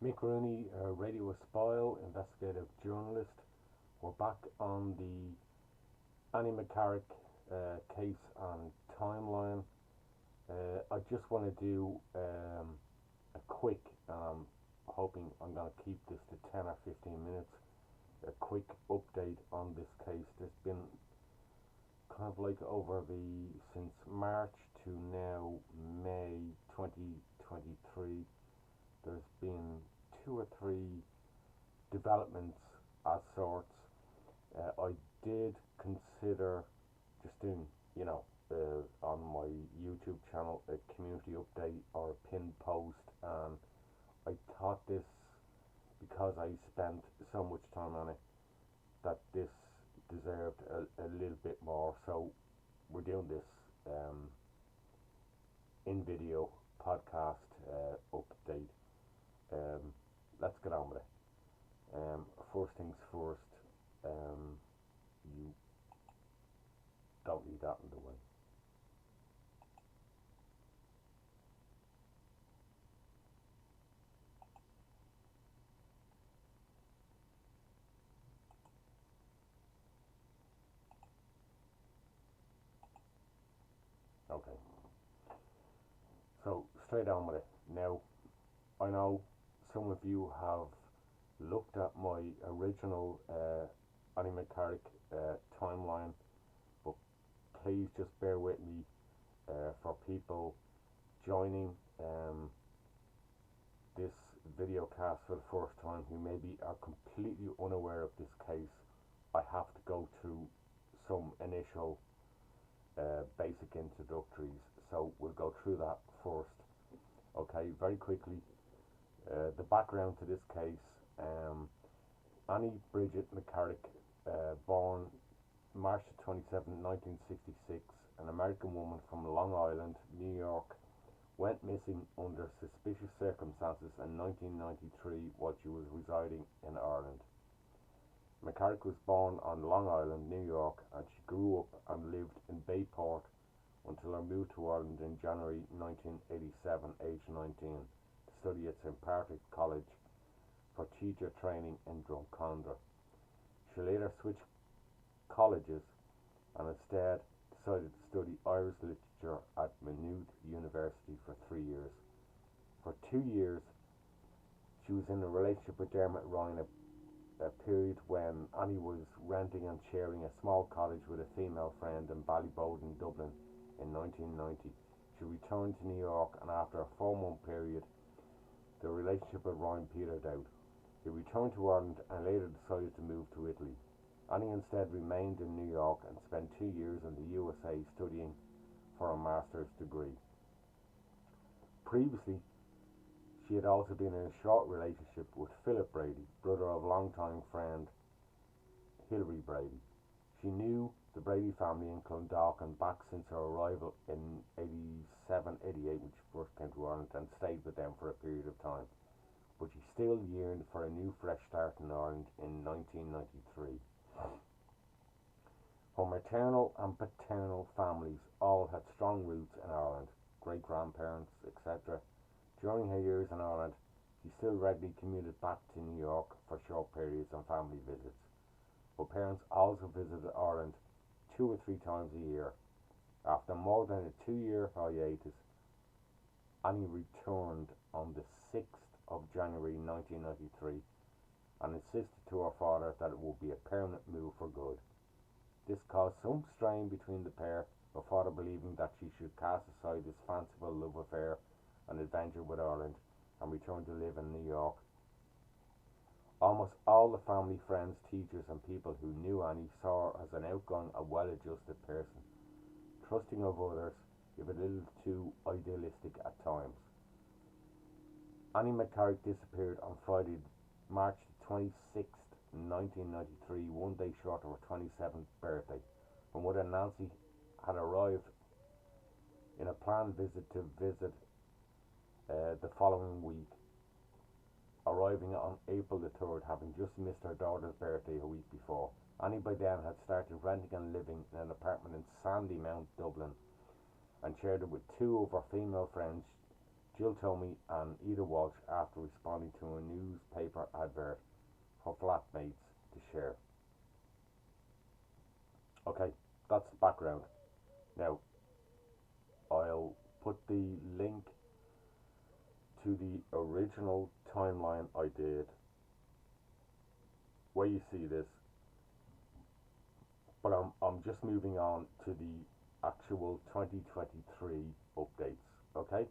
Mick Rooney, Radio Espial, investigative journalist. We're back on the Annie McCarrick case and timeline. I just want to do a quick, hoping I'm going to keep this to 10 or 15 minutes, a quick update on this case. There's been kind of like since March to now May 2023, there's been two or three developments as sorts. I did consider just doing, on my YouTube channel, a community update or a pinned post, and I thought this, because I spent so much time on it, that this deserved a little bit more. So we're doing this in video podcast update. Let's get on with it. First things first, you don't need that in the way. Okay, so straight on with it. Now, I know some of you have looked at my original Annie McCarrick timeline, but please just bear with me for people joining this video cast for the first time who maybe are completely unaware of this case. I have to go through some initial basic introductories, so we'll go through that first. Okay, very quickly, the background to this case. Annie Bridget McCarrick, born March 27, 1966, an American woman from Long Island, New York, went missing under suspicious circumstances in 1993 while she was residing in Ireland. McCarrick was born on Long Island, New York, and she grew up and lived in Bayport until her move to Ireland in January 1987, aged 19, to study at St. Patrick's College for teacher training in Drumcondra. She later switched colleges and instead decided to study Irish literature at Maynooth University for 3 years. For 2 years, she was in a relationship with Dermot Ryan, a period when Annie was renting and sharing a small cottage with a female friend in Ballyboden, Dublin in 1990. She returned to New York, and after a 4-month period, the relationship with Ryan petered out. He returned to Ireland and later decided to move to Italy. Annie instead remained in New York and spent 2 years in the USA studying for a master's degree. Previously, she had also been in a short relationship with Philip Brady, brother of longtime friend Hilary Brady. She knew the Brady family in Clondalkin back since her arrival in 87-88, when she first came to Ireland, and stayed with them for a period of time. But she still yearned for a new fresh start in Ireland in 1993. Her maternal and paternal families all had strong roots in Ireland, great-grandparents, etc. During her years in Ireland, she still regularly commuted back to New York for short periods and family visits. Her parents also visited Ireland 2 or 3 times a year. After more than a 2-year hiatus, Annie returned on the 6th of January 1993 and insisted to her father that it would be a permanent move for good. This caused some strain between the pair, her father believing that she should cast aside this fanciful love affair and adventure with Ireland and return to live in New York. Almost all the family, friends, teachers and people who knew Annie saw her as an outgoing and well-adjusted person, trusting of others, if a little too idealistic at times. Annie McCarrick disappeared on Friday, March 26th, 1993, one day short of her 27th birthday, when mother Nancy had arrived in a planned visit the following week, arriving on April the 3rd, having just missed her daughter's birthday a week before. Annie by then had started renting and living in an apartment in Sandymount, Dublin, and shared it with 2 of her female friends Jill Tomey and Ida Walsh after responding to a newspaper advert for flatmates to share. Okay, that's the background. Now, I'll put the link to the original timeline I did where you see this, but I'm just moving on to the actual 2023 updates, okay?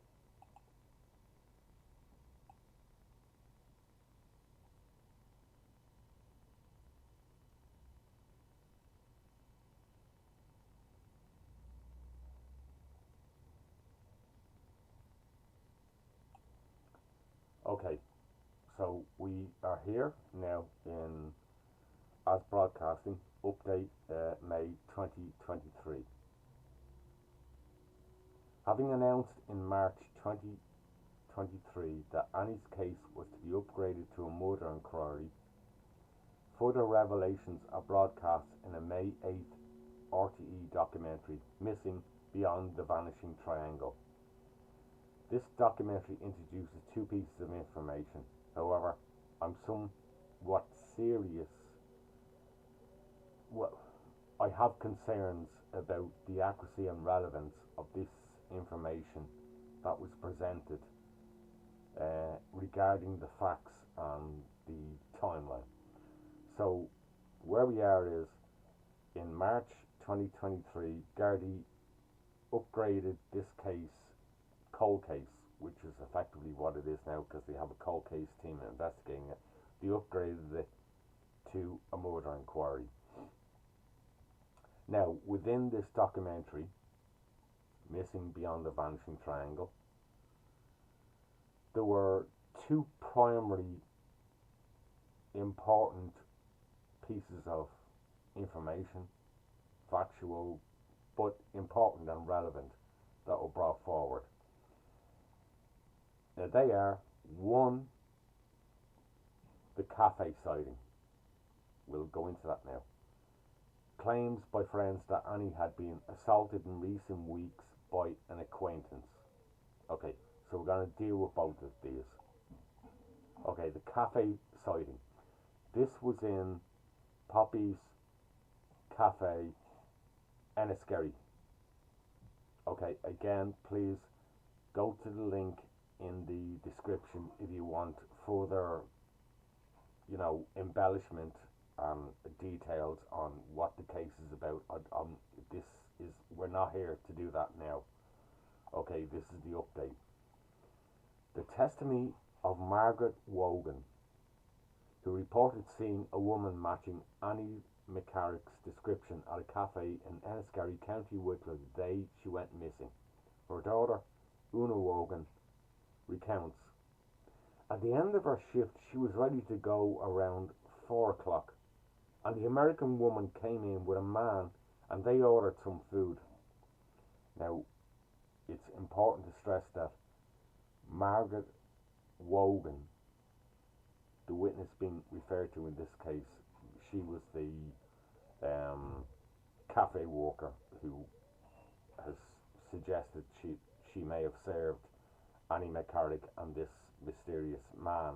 Okay, so we are here now in as broadcasting update May 2023. Having announced in March 2023 that Annie's case was to be upgraded to a murder inquiry, further revelations are broadcast in a May 8th RTE documentary, Missing Beyond the Vanishing Triangle. This documentary introduces two pieces of information. However, I'm somewhat serious. Well, I have concerns about the accuracy and relevance of this information that was presented regarding the facts and the timeline. So, where we are is in March 2023, Gardaí upgraded this case, cold case, which is effectively what it is now because they have a cold case team investigating it. They upgraded it to a murder inquiry. Now, within this documentary, Missing Beyond the Vanishing Triangle, there were two primary important pieces of information, factual, but important and relevant, that were brought forward. Now they are, one, the cafe sighting. We'll go into that now. Claims by friends that Annie had been assaulted in recent weeks by an acquaintance. Okay, so we're going to deal with both of these. Okay, the cafe sighting. This was in Poppy's Cafe, Enniskerry. Okay, again, please go to the link in the description if you want further, embellishment and details on what the case is about. We're not here to do that now. Okay, this is the update. The testimony of Margaret Wogan, who reported seeing a woman matching Annie McCarrick's description at a cafe in Enniskerry, County Wicklow, the day she went missing. Her daughter, Una Wogan, recounts, at the end of her shift, she was ready to go around 4 o'clock, and the American woman came in with a man, and they ordered some food. Now, it's important to stress that Margaret Wogan, the witness being referred to in this case, she was the cafe worker who has suggested she may have served Annie McCarrick and this mysterious man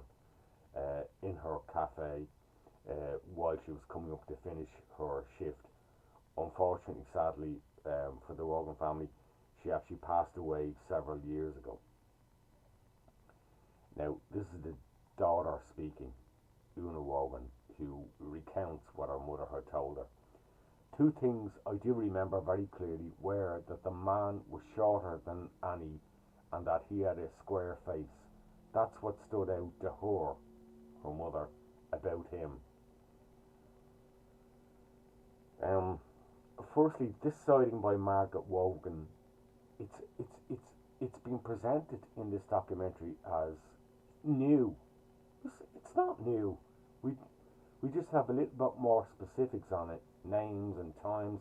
in her cafe while she was coming up to finish her shift. Unfortunately, sadly, for the Wogan family, she actually passed away several years ago. Now, this is the daughter speaking, Una Wogan, who recounts what her mother had told her. Two things I do remember very clearly were that the man was shorter than Annie and that he had a square face. That's what stood out to her mother, about him. Firstly, this sighting by Margaret Wogan, it's been presented in this documentary as new. It's not new. We just have a little bit more specifics on it, names and times.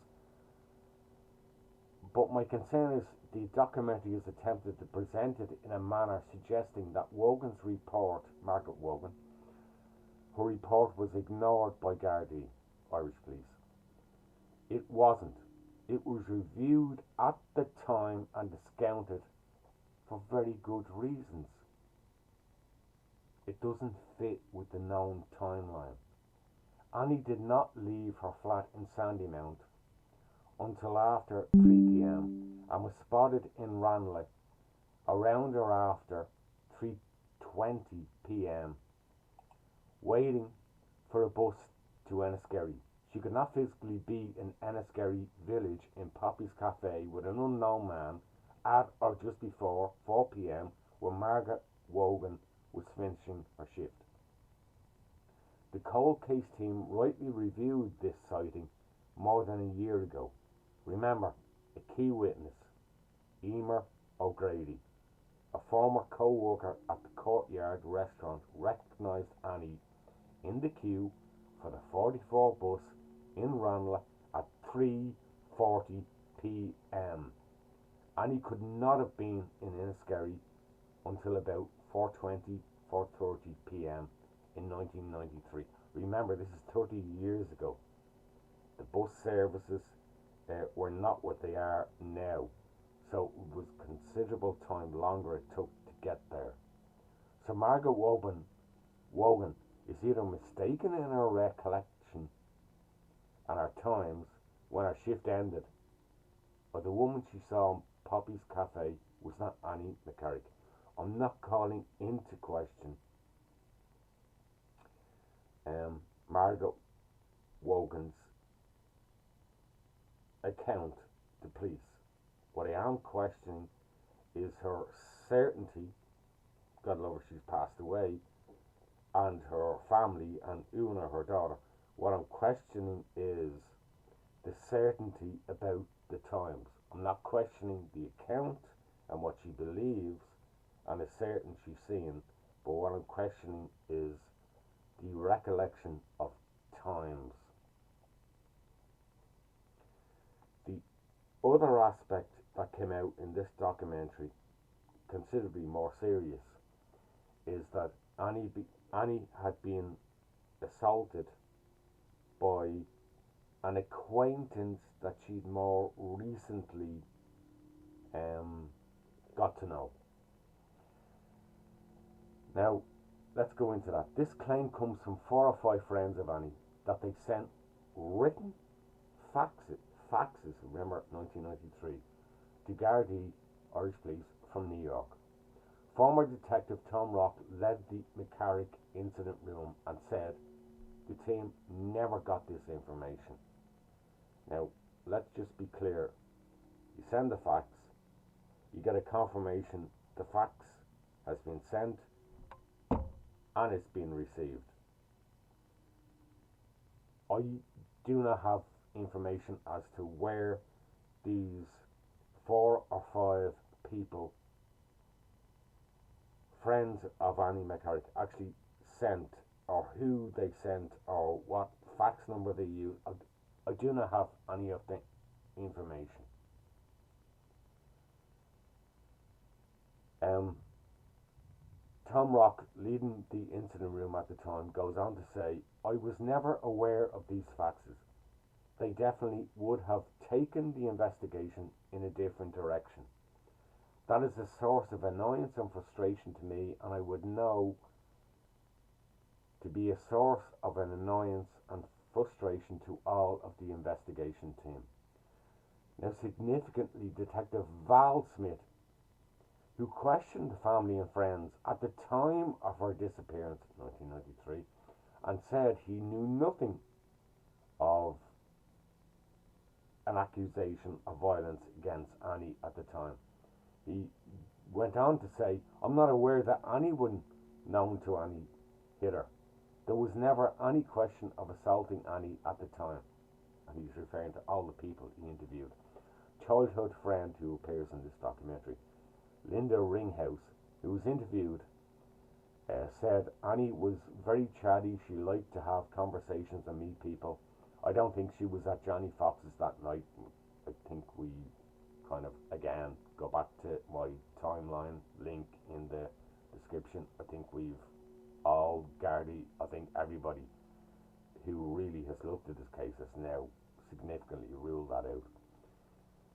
But my concern is the documentary has attempted to present it in a manner suggesting that Wogan's report, Margaret Wogan, her report was ignored by Gardaí, Irish police. It wasn't. It was reviewed at the time and discounted for very good reasons. It doesn't fit with the known timeline. Annie did not leave her flat in Sandymount until after 3 p.m. and was spotted in Ranelagh around or after 3:20 p.m. waiting for a bus to Enniskerry. She could not physically be in Enniskerry village in Poppy's Cafe with an unknown man at or just before 4 p.m. when Margaret Wogan was finishing her shift. The cold case team rightly reviewed this sighting more than a year ago. Remember, a key witness, Emer O'Grady, a former co-worker at the Courtyard restaurant, recognised Annie in the queue for the 44 bus in Ranelagh at 3:40 p.m. Annie could not have been in Enniskerry until about 4:20, 4:30 p.m. in 1993. Remember, this is 30 years ago. The bus services were not what they are now, so it was considerable time longer it took to get there. So Margaret Wogan is either mistaken in her recollection and her times when her shift ended, or the woman she saw in Poppy's Cafe was not Annie McCarrick. I'm not calling into question Margaret Wogan's account to police. What I am questioning is her certainty, God love her, she's passed away, and her family and Una, her daughter. What I'm questioning is the certainty about the times. I'm not questioning the account and what she believes and is certain she's seen, but what I'm questioning is the recollection of times. The other aspect that came out in this documentary, considerably more serious, is that Annie had been assaulted by an acquaintance that she'd more recently got to know. Now, let's go into that. This claim comes from 4 or 5 friends of Annie that they sent written faxes, remember 1993, to Gardaí, Irish police, from New York. Former detective Tom Rock led the McCarrick incident room and said the team never got this information. Now, let's just be clear. You send the fax, you get a confirmation the fax has been sent and it's been received. I do not have information as to where these 4 or 5 people, friends of Annie McCarrick, actually sent, or who they sent, or what fax number they used. I do not have any of the information. Tom Rock, leading the incident room at the time, goes on to say, I was never aware of these faxes. They definitely would have taken the investigation in a different direction. That is a source of annoyance and frustration to me, and I would know to be a source of an annoyance and frustration to all of the investigation team. Now, significantly, Detective Val Smith, who questioned the family and friends at the time of her disappearance in 1993 and said he knew nothing of an accusation of violence against Annie at the time. He went on to say, I'm not aware that anyone known to Annie hit her. There was never any question of assaulting Annie at the time. And he's referring to all the people he interviewed. Childhood friend who appears in this documentary, Linda Ringhouse, who was interviewed, said Annie was very chatty. She liked to have conversations and meet people. I don't think she was at Johnny Fox's that night. I think we kind of, again, go back to my timeline link in the description. I think we've all, Gardaí, I think everybody who really has looked at this case has now significantly ruled that out.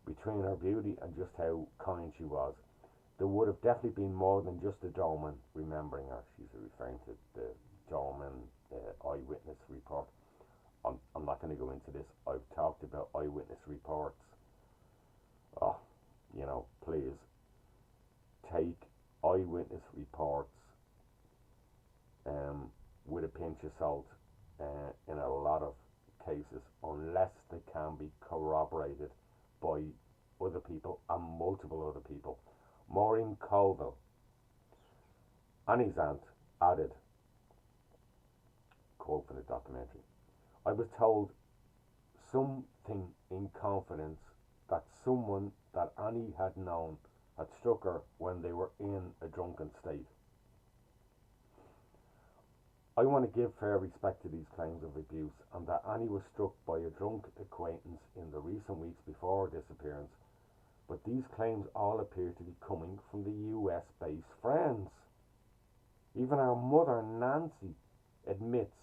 Between her beauty and just how kind she was, there would have definitely been more than just a doorman remembering her. She's referring to the doorman eyewitness report. I'm not going to go into this. I've talked about eyewitness reports. Oh, please take eyewitness reports with a pinch of salt in a lot of cases, unless they can be corroborated by other people and multiple other people. Maureen Colville, Annie's aunt, added, quote from the documentary, "I was told something in confidence that someone that Annie had known had struck her when they were in a drunken state. I want to give fair respect to these claims of abuse, and that Annie was struck by a drunk acquaintance in the recent weeks before her disappearance, but these claims all appear to be coming from the US-based friends. Even our mother, Nancy, admits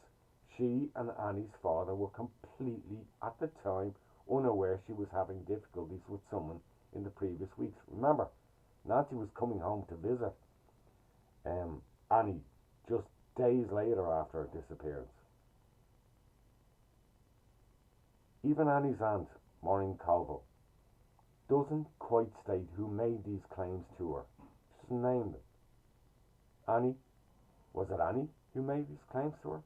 she and Annie's father were completely, at the time, unaware she was having difficulties with someone in the previous weeks." Remember, Nancy was coming home to visit Annie just days later after her disappearance. Even Annie's aunt, Maureen Colville, doesn't quite state who made these claims to her. She doesn't name them. Annie, was it Annie who made these claims to her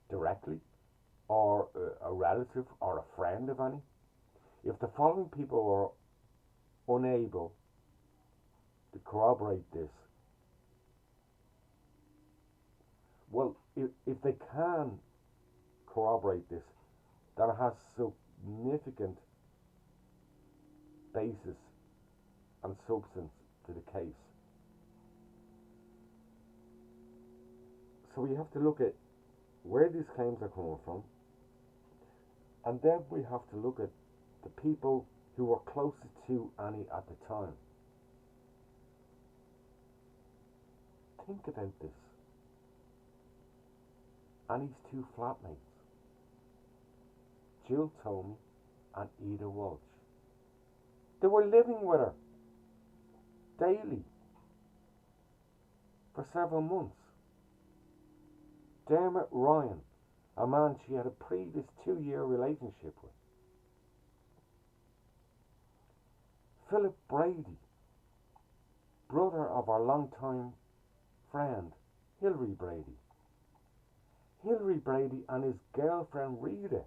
directly, or a relative or a friend of Annie? If the following people are unable to corroborate this, well, if they can corroborate this, that has significant basis and substance to the case. So we have to look at where these claims are coming from, and then we have to look at the people who were closest to Annie at the time. Think about this. Annie's two flatmates, Jill Tomey and Ida Walsh. They were living with her daily for several months. Dermot Ryan, a man she had a previous 2-year relationship with. Philip Brady, brother of our longtime friend Hilary Brady. Hilary Brady and his girlfriend Rita,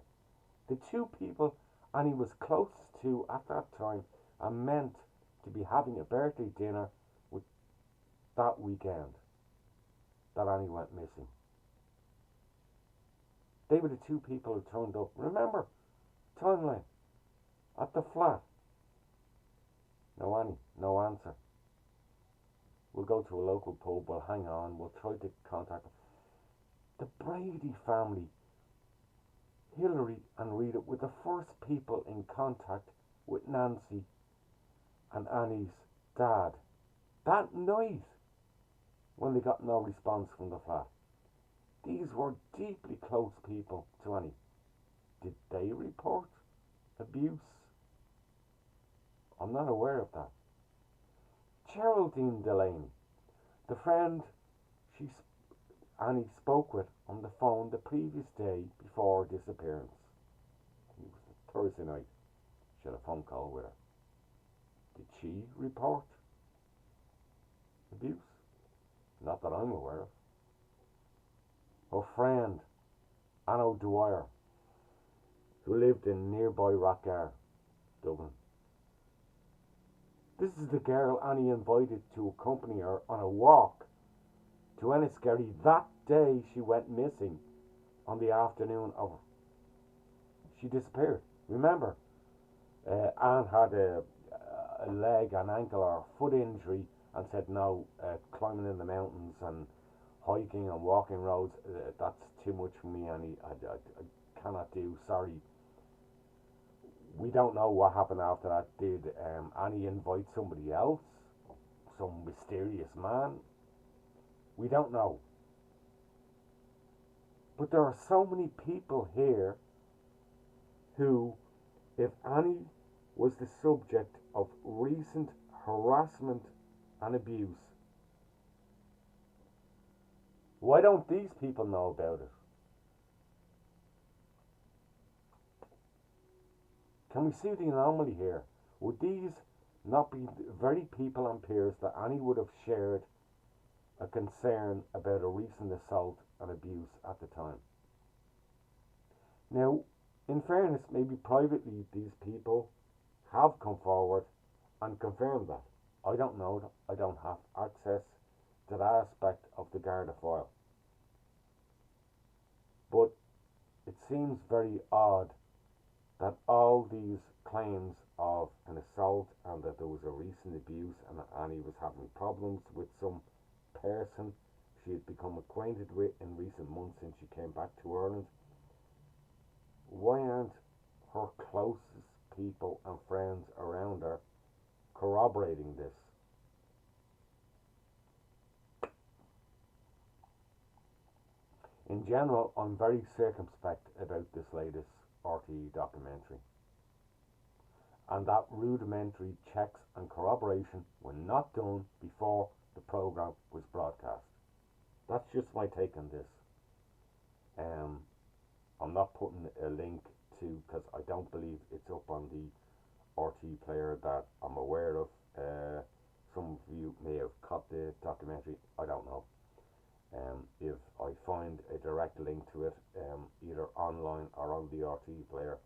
the two people Annie was closest to at that time and meant to be having a birthday dinner with that weekend that Annie went missing. They were the two people who turned up. Remember, timeline, at the flat. No Annie, no answer. We'll go to a local pub, we'll hang on, we'll try to contact them. The Brady family, Hilary and Rita, were the first people in contact with Nancy and Annie's dad that night when they got no response from the flat. These were deeply close people to Annie. Did they report abuse? I'm not aware of that. Geraldine Delaney, the friend Annie spoke with on the phone the previous day before her disappearance. It was Thursday night. She had a phone call with her. Did she report abuse? Not that I'm aware of. Her friend, Anne O'Dwyer, who lived in nearby Rockgar, Dublin. This is the girl Annie invited to accompany her on a walk to Enniskerry that day she went missing on the afternoon of she disappeared. Remember, Anne had a leg, an ankle or foot injury and said no, climbing in the mountains and hiking and walking roads, that's too much for me, Annie. I cannot do, sorry. We don't know what happened after that. Did Annie invite somebody else? Some mysterious man? We don't know. But there are so many people here who, if Annie was the subject of recent harassment and abuse. Why don't these people know about it? Can we see the anomaly here? Would these not be the very people and peers that Annie would have shared a concern about a recent assault and abuse at the time? Now, in fairness, maybe privately these people have come forward and confirmed that. I don't know that. I don't have access to that aspect of the Garda file. But it seems very odd that all these claims of an assault and that there was a recent abuse and that Annie was having problems with some person she had become acquainted with in recent months since she came back to Ireland. Why aren't her closest people and friends around her corroborating this? In general, I'm very circumspect about this latest RTE documentary, and that rudimentary checks and corroboration were not done before the programme was broadcast. That's just my take on this. I'm not putting a link to, because I don't believe it's up on the RTE player that I'm aware of. Some of you may have caught the documentary, I don't know. If I find a direct link to it, either online or on the RTE player,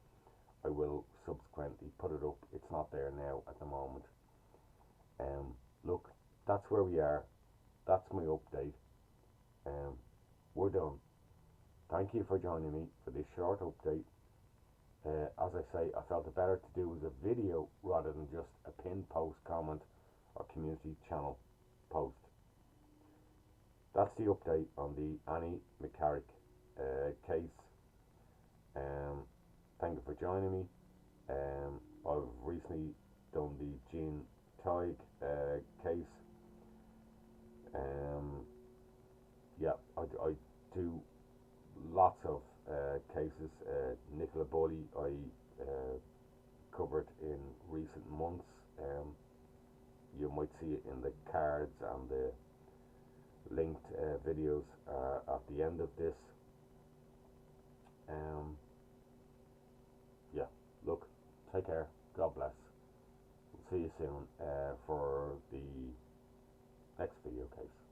I will subsequently put it up. It's not there now at the moment. Look, that's where we are. That's my update. We're done. Thank you for joining me for this short update. As I say, I felt it better to do as a video rather than just a pinned post, comment, or community channel post. That's the update on the Annie McCarrick case. Thank you for joining me. I've recently done the Jean Tighe case. Yeah, I do lots of cases. Nicola Bully I covered in recent months. You might see it in the cards and the linked videos at the end of this. Yeah, look, take care, God bless. We'll see you soon for the next video case.